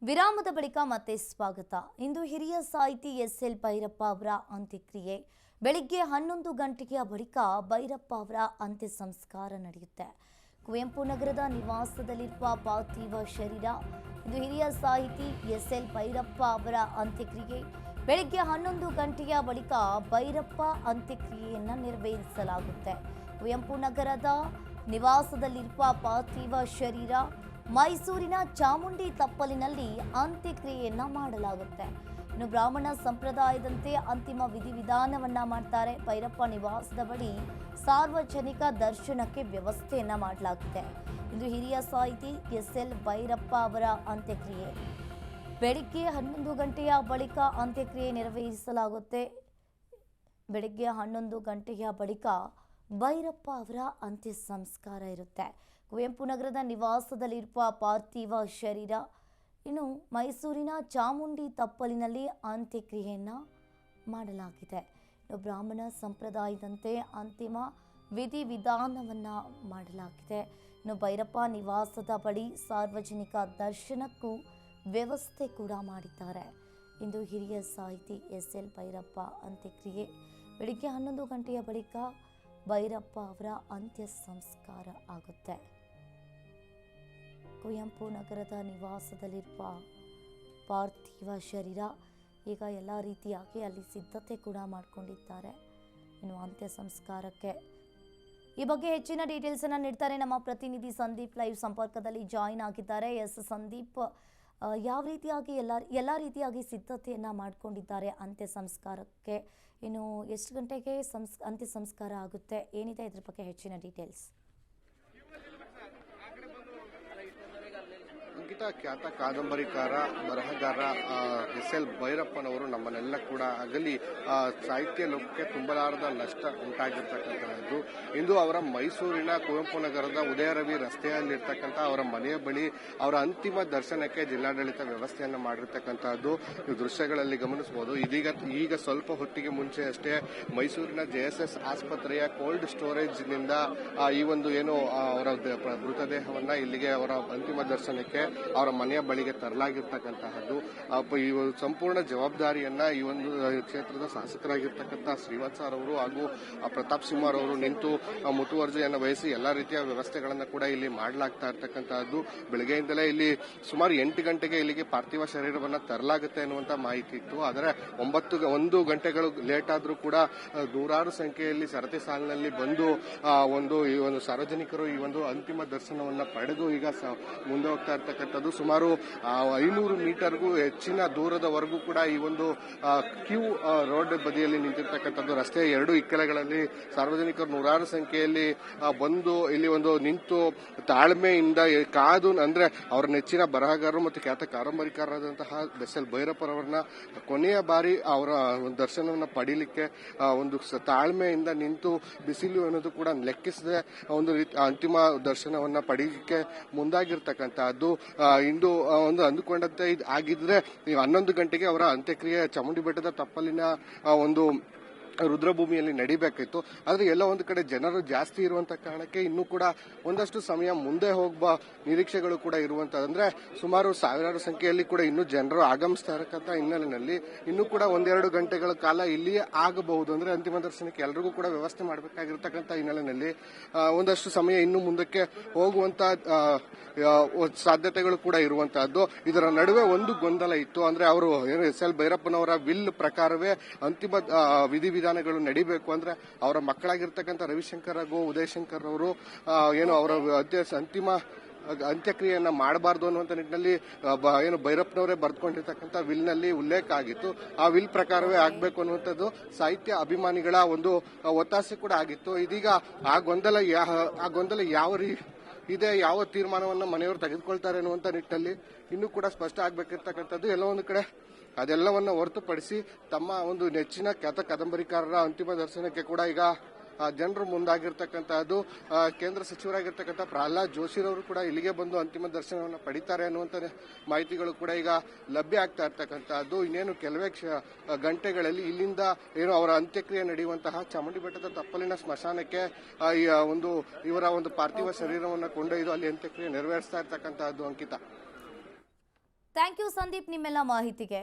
ವಿರಾಮದ ಬಳಿಕ ಮತ್ತೆ ಸ್ವಾಗತ. ಇಂದು ಹಿರಿಯ ಸಾಹಿತಿ ಎಸ್.ಎಲ್. ಭೈರಪ್ಪ ಅವರ ಅಂತ್ಯಕ್ರಿಯೆ ಬೆಳಿಗ್ಗೆ 11 ಗಂಟೆಯ ಬಳಿಕ ಭೈರಪ್ಪ ಅವರ ಅಂತ್ಯ ಸಂಸ್ಕಾರ ನಡೆಯುತ್ತೆ. ಕುವೆಂಪು ನಗರದ ನಿವಾಸದಲ್ಲಿರುವ ಪಾರ್ಥಿವ ಶರೀರ ಇಂದು ಹಿರಿಯ ಸಾಹಿತಿ ಎಸ್.ಎಲ್. ಭೈರಪ್ಪ ಅವರ ಅಂತ್ಯಕ್ರಿಯೆ ಬೆಳಿಗ್ಗೆ 11 ಗಂಟೆಯ ಬಳಿಕ ಭೈರಪ್ಪ ಅಂತ್ಯಕ್ರಿಯೆಯನ್ನು ನೆರವೇರಿಸಲಾಗುತ್ತೆ. ಕುವೆಂಪು ನಗರದ ನಿವಾಸದಲ್ಲಿರುವ ಪಾರ್ಥಿವ ಶರೀರ ಮೈಸೂರಿನ ಚಾಮುಂಡಿ ತಪ್ಪಲಿನಲ್ಲಿ ಅಂತ್ಯಕ್ರಿಯೆಯನ್ನ ಮಾಡಲಾಗುತ್ತೆ. ಇನ್ನು ಬ್ರಾಹ್ಮಣ ಸಂಪ್ರದಾಯದಂತೆ ಅಂತಿಮ ವಿಧಿವಿಧಾನವನ್ನ ಮಾಡ್ತಾರೆ. ಭೈರಪ್ಪ ನಿವಾಸದ ಬಳಿ ಸಾರ್ವಜನಿಕ ದರ್ಶನಕ್ಕೆ ವ್ಯವಸ್ಥೆಯನ್ನ ಮಾಡಲಾಗುತ್ತೆ. ಇಂದು ಹಿರಿಯ ಸಾಹಿತಿ ಎಸ್.ಎಲ್. ಭೈರಪ್ಪ ಅವರ ಅಂತ್ಯಕ್ರಿಯೆ ಬೆಳಿಗ್ಗೆ 11 ಗಂಟೆಯ ಬಳಿಕ ಅಂತ್ಯಕ್ರಿಯೆ ನೆರವೇರಿಸಲಾಗುತ್ತೆ. ಬೆಳಿಗ್ಗೆ 11 ಗಂಟೆಯ ಬಳಿಕ ಭೈರಪ್ಪ ಅವರ ಅಂತ್ಯ ಸಂಸ್ಕಾರ ಇರುತ್ತೆ. ಕುವೆಂಪು ನಗರದ ನಿವಾಸದಲ್ಲಿರುವ ಪಾರ್ಥಿವ ಶರೀರ ಇನ್ನು ಮೈಸೂರಿನ ಚಾಮುಂಡಿ ತಪ್ಪಲಿನಲ್ಲಿ ಅಂತ್ಯಕ್ರಿಯೆಯನ್ನು ಮಾಡಲಾಗಿದೆ. ಇನ್ನು ಬ್ರಾಹ್ಮಣ ಸಂಪ್ರದಾಯದಂತೆ ಅಂತಿಮ ವಿಧಿವಿಧಾನವನ್ನು ಮಾಡಲಾಗಿದೆ. ಇನ್ನು ಭೈರಪ್ಪ ನಿವಾಸದ ಬಳಿ ಸಾರ್ವಜನಿಕ ದರ್ಶನಕ್ಕೂ ವ್ಯವಸ್ಥೆ ಕೂಡ ಮಾಡಿದ್ದಾರೆ. ಇಂದು ಹಿರಿಯ ಸಾಹಿತಿ ಎಸ್.ಎಲ್. ಭೈರಪ್ಪ ಅಂತ್ಯಕ್ರಿಯೆ ಬೆಳಿಗ್ಗೆ 11 ಗಂಟೆಯ ಬಳಿಕ ಭೈರಪ್ಪ ಅವರ ಅಂತ್ಯ ಸಂಸ್ಕಾರ ಆಗುತ್ತೆ. ಕುವೆಂಪು ನಗರದ ನಿವಾಸದಲ್ಲಿರುವ ಪಾರ್ಥಿವ ಶರೀರ ಈಗ ಎಲ್ಲ ರೀತಿಯಾಗಿ ಅಲ್ಲಿ ಸಿದ್ಧತೆ ಕೂಡ ಮಾಡಿಕೊಂಡಿದ್ದಾರೆ. ಇನ್ನು ಅಂತ್ಯ ಸಂಸ್ಕಾರಕ್ಕೆ ಈ ಬಗ್ಗೆ ಹೆಚ್ಚಿನ ಡೀಟೇಲ್ಸ್ ಅನ್ನು ನೀಡ್ತಾರೆ ನಮ್ಮ ಪ್ರತಿನಿಧಿ ಸಂದೀಪ್. ಲೈವ್ ಸಂಪರ್ಕದಲ್ಲಿ ಜಾಯಿನ್ ಆಗಿದ್ದಾರೆ. ಎಸ್ ಸಂದೀಪ್, ಯಾವ ರೀತಿಯಾಗಿ ಎಲ್ಲ ರೀತಿಯಾಗಿ ಸಿದ್ಧತೆಯನ್ನು ಮಾಡಿಕೊಂಡಿದ್ದಾರೆ ಅಂತ್ಯ ಸಂಸ್ಕಾರಕ್ಕೆ? ಇನ್ನು ಎಷ್ಟು ಗಂಟೆಗೆ ಅಂತ್ಯ ಸಂಸ್ಕಾರ ಆಗುತ್ತೆ? ಏನಿದೆ ಇದ್ರ ಬಗ್ಗೆ ಹೆಚ್ಚಿನ ಡೀಟೇಲ್ಸ್? ಅಂಕಿತ, ಖ್ಯಾತ ಕಾದಂಬರಿಕಾರ ಬರಹಗಾರ ಎಸ್.ಎಲ್. ಭೈರಪ್ಪನವರು ನಮ್ಮನ್ನೆಲ್ಲ ಕೂಡ ಅಗಲಿ ಸಾಹಿತ್ಯ ಲೋಕಕ್ಕೆ ತುಂಬಲಾರದ ನಷ್ಟ ಉಂಟಾಗಿರ್ತಕ್ಕಂಥದ್ದು. ಇಂದು ಅವರ ಮೈಸೂರಿನ ಕುವೆಂಪು ನಗರದ ಉದಯರವಿ ರಸ್ತೆಯಲ್ಲಿರ್ತಕ್ಕಂಥ ಅವರ ಮನೆಯ ಬಳಿ ಅವರ ಅಂತಿಮ ದರ್ಶನಕ್ಕೆ ಜಿಲ್ಲಾಡಳಿತ ವ್ಯವಸ್ಥೆಯನ್ನು ಮಾಡಿರ್ತಕ್ಕಂಥದ್ದು ದೃಶ್ಯಗಳಲ್ಲಿ ಗಮನಿಸಬಹುದು. ಈಗ ಸ್ವಲ್ಪ ಹೊತ್ತಿಗೆ ಮುಂಚೆ ಅಷ್ಟೇ ಮೈಸೂರಿನ JSS ಆಸ್ಪತ್ರೆಯ ಕೋಲ್ಡ್ ಸ್ಟೋರೇಜ್ನಿಂದ ಈ ಒಂದು ಏನು ಅವರ ಮೃತದೇಹವನ್ನ ಇಲ್ಲಿಗೆ ಅವರ ಅಂತಿಮ ದರ್ಶನಕ್ಕೆ ಅವರ ಮನೆಯ ಬಳಿಗೆ ತರಲಾಗಿರ್ತಕ್ಕಂತಹದ್ದು. ಈ ಸಂಪೂರ್ಣ ಜವಾಬ್ದಾರಿಯನ್ನ ಈ ಒಂದು ಕ್ಷೇತ್ರದ ಶಾಸಕರಾಗಿರ್ತಕ್ಕಂಥ ಶ್ರೀವತ್ಸ ಅವರು ಹಾಗೂ ಪ್ರತಾಪ್ ಸಿಂಹ ಅವರು ನಿಂತು ಮುತುವರ್ಜಿಯನ್ನು ವಹಿಸಿ ಎಲ್ಲಾ ರೀತಿಯ ವ್ಯವಸ್ಥೆಗಳನ್ನು ಕೂಡ ಇಲ್ಲಿ ಮಾಡಲಾಗ್ತಾ ಇರ್ತಕ್ಕಂತಹದ್ದು. ಬೆಳಗ್ಗೆಯಿಂದಲೇ ಇಲ್ಲಿ ಸುಮಾರು 8 ಗಂಟೆಗೆ ಇಲ್ಲಿಗೆ ಪಾರ್ಥಿವ ಶರೀರವನ್ನ ತರಲಾಗುತ್ತೆ ಅನ್ನುವಂತ ಮಾಹಿತಿ ಇತ್ತು. ಆದರೆ 1 ಗಂಟೆಗಳು ಲೇಟ್ ಆದ್ರೂ ಕೂಡ ನೂರಾರು ಸಂಖ್ಯೆಯಲ್ಲಿ ಸರತಿ ಸಾಲಿನಲ್ಲಿ ಬಂದು ಈ ಒಂದು ಸಾರ್ವಜನಿಕರು ಈ ಒಂದು ಅಂತಿಮ ದರ್ಶನವನ್ನ ಪಡೆದು ಈಗ ಮುಂದೆ ಹೋಗ್ತಾ ಇರ್ತಕ್ಕಂಥದ್ದು. ಸುಮಾರು 500 ಮೀಟರ್ಗೂ ಹೆಚ್ಚಿನ ದೂರದವರೆಗೂ ಕೂಡ ಈ ಒಂದು ಕ್ಯೂ ರೋಡ್ ಬದಿಯಲ್ಲಿ ನಿಂತಿರ್ತಕ್ಕಂಥದ್ದು. ರಸ್ತೆಯ 2 ಇಕ್ಕೆಲೆಗಳಲ್ಲಿ ಸಾರ್ವಜನಿಕರು ನೂರಾರು ಸಂಖ್ಯೆಯಲ್ಲಿ ಬಂದು ಇಲ್ಲಿ ಒಂದು ನಿಂತು ತಾಳ್ಮೆಯಿಂದ ಕಾದು, ಅಂದ್ರೆ ಅವರ ನೆಚ್ಚಿನ ಬರಹಗಾರರು ಮತ್ತು ಖ್ಯಾತ ಕಾದಂಬರಿಕಾರರಾದಂತಹ ಎಸ್.ಎಲ್. ಭೈರಪ್ಪರವರನ್ನ ಕೊನೆಯ ಬಾರಿ ಅವರ ದರ್ಶನವನ್ನು ಪಡೀಲಿಕ್ಕೆ ಒಂದು ತಾಳ್ಮೆಯಿಂದ ನಿಂತು ಬಿಸಿಲು ಅನ್ನೋದು ಕೂಡ ಲೆಕ್ಕಿಸದೆ ಒಂದು ಅಂತಿಮ ದರ್ಶನವನ್ನ ಪಡೀಲಿಕ್ಕೆ ಮುಂದಾಗಿರ್ತಕ್ಕಂಥದ್ದು. ಇಂದು ಒಂದು ಅಂದುಕೊಂಡಂತೆ ಆಗಿದ್ರೆ 11 ಗಂಟೆಗೆ ಅವರ ಅಂತ್ಯಕ್ರಿಯೆ ಚಾಮುಂಡಿ ಬೆಟ್ಟದ ತಪ್ಪಲಿನ ಒಂದು ರುದ್ರಭೂಮಿಯಲ್ಲಿ ನಡಿಬೇಕಿತ್ತು. ಆದ್ರೆ ಎಲ್ಲ ಒಂದು ಕಡೆ ಜನರು ಜಾಸ್ತಿ ಇರುವಂತ ಕಾರಣಕ್ಕೆ ಇನ್ನೂ ಕೂಡ ಒಂದಷ್ಟು ಸಮಯ ಮುಂದೆ ಹೋಗುವ ನಿರೀಕ್ಷೆಗಳು ಕೂಡ ಇರುವಂತದ್ದು. ಅಂದ್ರೆ ಸುಮಾರು ಸಾವಿರಾರು ಸಂಖ್ಯೆಯಲ್ಲಿ ಕೂಡ ಇನ್ನೂ ಜನರು ಆಗಮಿಸ್ತಾ ಇರತಕ್ಕಂಥ ಹಿನ್ನೆಲೆಯಲ್ಲಿ ಇನ್ನೂ ಕೂಡ 1-2 ಗಂಟೆಗಳ ಕಾಲ ಇಲ್ಲಿಯೇ ಆಗಬಹುದು. ಅಂದ್ರೆ ಅಂತಿಮ ದರ್ಶನಕ್ಕೆ ಎಲ್ರಿಗೂ ಕೂಡ ವ್ಯವಸ್ಥೆ ಮಾಡಬೇಕಾಗಿರ್ತಕ್ಕಂಥ ಹಿನ್ನೆಲೆಯಲ್ಲಿ ಒಂದಷ್ಟು ಸಮಯ ಇನ್ನು ಮುಂದಕ್ಕೆ ಹೋಗುವಂತ ಸಾಧ್ಯತೆಗಳು ಕೂಡ ಇರುವಂತಹದ್ದು. ಇದರ ನಡುವೆ ಒಂದು ಗೊಂದಲ ಇತ್ತು. ಅಂದ್ರೆ ಅವರು ಎಸ್.ಎಲ್. ಭೈರಪ್ಪನವರ ವಿಲ್ ಪ್ರಕಾರವೇ ಅಂತಿಮ ವಿಧಿವಿಧಾನಗಳು ನಡೀಬೇಕು. ಅಂದ್ರೆ ಅವರ ಮಕ್ಕಳಾಗಿರ್ತಕ್ಕಂಥ ರವಿಶಂಕರ್ ಹಾಗೂ ಉದಯಶಂಕರ್ ಅವರು ಏನು ಅವರ ಅಂತಿಮ ಅಂತ್ಯಕ್ರಿಯೆಯನ್ನ ಮಾಡಬಾರದು ಅನ್ನುವಂತ ನಿಟ್ಟಿನಲ್ಲಿ ಭೈರಪ್ಪನವರೇ ಬರೆದುಕೊಂಡಿರ್ತಕ್ಕಂಥ ವಿಲ್ ನಲ್ಲಿ ಉಲ್ಲೇಖ ಆಗಿತ್ತು. ಆ ವಿಲ್ ಪ್ರಕಾರವೇ ಆಗಬೇಕು ಅನ್ನುವಂಥದ್ದು ಸಾಹಿತ್ಯ ಅಭಿಮಾನಿಗಳ ಒಂದು ಒತ್ತಾಸೆ ಕೂಡ ಆಗಿತ್ತು. ಇದೀಗ ಆ ಗೊಂದಲ ಯಾವ ಇದೆ, ಯಾವ ತೀರ್ಮಾನವನ್ನು ಮನೆಯವರು ತೆಗೆದುಕೊಳ್ತಾರೆ ಅನ್ನುವಂತ ನಿಟ್ಟಿನಲ್ಲಿ ಇನ್ನೂ ಕೂಡ ಸ್ಪಷ್ಟ ಆಗಬೇಕಿರ್ತಕ್ಕಂಥದ್ದು. ಎಲ್ಲ ಒಂದು ಕಡೆ ಅದೆಲ್ಲವನ್ನ ಹೊರತುಪಡಿಸಿ ತಮ್ಮ ಒಂದು ನೆಚ್ಚಿನ ಖ್ಯಾತ ಕಾದಂಬರಿಕಾರರ ಅಂತಿಮ ದರ್ಶನಕ್ಕೆ ಕೂಡ ಈಗ ಜನರು ಮುಂದಾಗಿರ್ತಕ್ಕಂಥದ್ದು. ಕೇಂದ್ರ ಸಚಿವರಾಗಿರ್ತಕ್ಕಂಥ ಪ್ರಹ್ಲಾದ್ ಜೋಶಿರವರು ಕೂಡ ಇಲ್ಲಿಗೆ ಬಂದು ಅಂತಿಮ ದರ್ಶನವನ್ನು ಪಡಿತಾರೆ ಅನ್ನುವಂಥ ಮಾಹಿತಿಗಳು ಕೂಡ ಈಗ ಲಭ್ಯ ಆಗ್ತಾ ಇರ್ತಕ್ಕಂಥದ್ದು. ಇನ್ನೇನು ಕೆಲವೇ ಗಂಟೆಗಳಲ್ಲಿ ಇಲ್ಲಿಂದ ಏನು ಅವರ ಅಂತ್ಯಕ್ರಿಯೆ ನಡೆಯುವಂತಹ ಚಾಮುಂಡಿ ಬೆಟ್ಟದ ತಪ್ಪಲಿನ ಸ್ಮಶಾನಕ್ಕೆ ಇವರ ಒಂದು ಪಾರ್ಥಿವ ಶರೀರವನ್ನು ಕೊಂಡೊಯ್ದು ಅಲ್ಲಿ ಅಂತ್ಯಕ್ರಿಯೆ ನೆರವೇರಿಸ್ತಾ ಇರ್ತಕ್ಕಂಥದ್ದು. ಅಂಕಿತ. ಥ್ಯಾಂಕ್ ಯು ಸಂದೀಪ್ ನಿಮ್ಮೆಲ್ಲ ಮಾಹಿತಿಗೆ.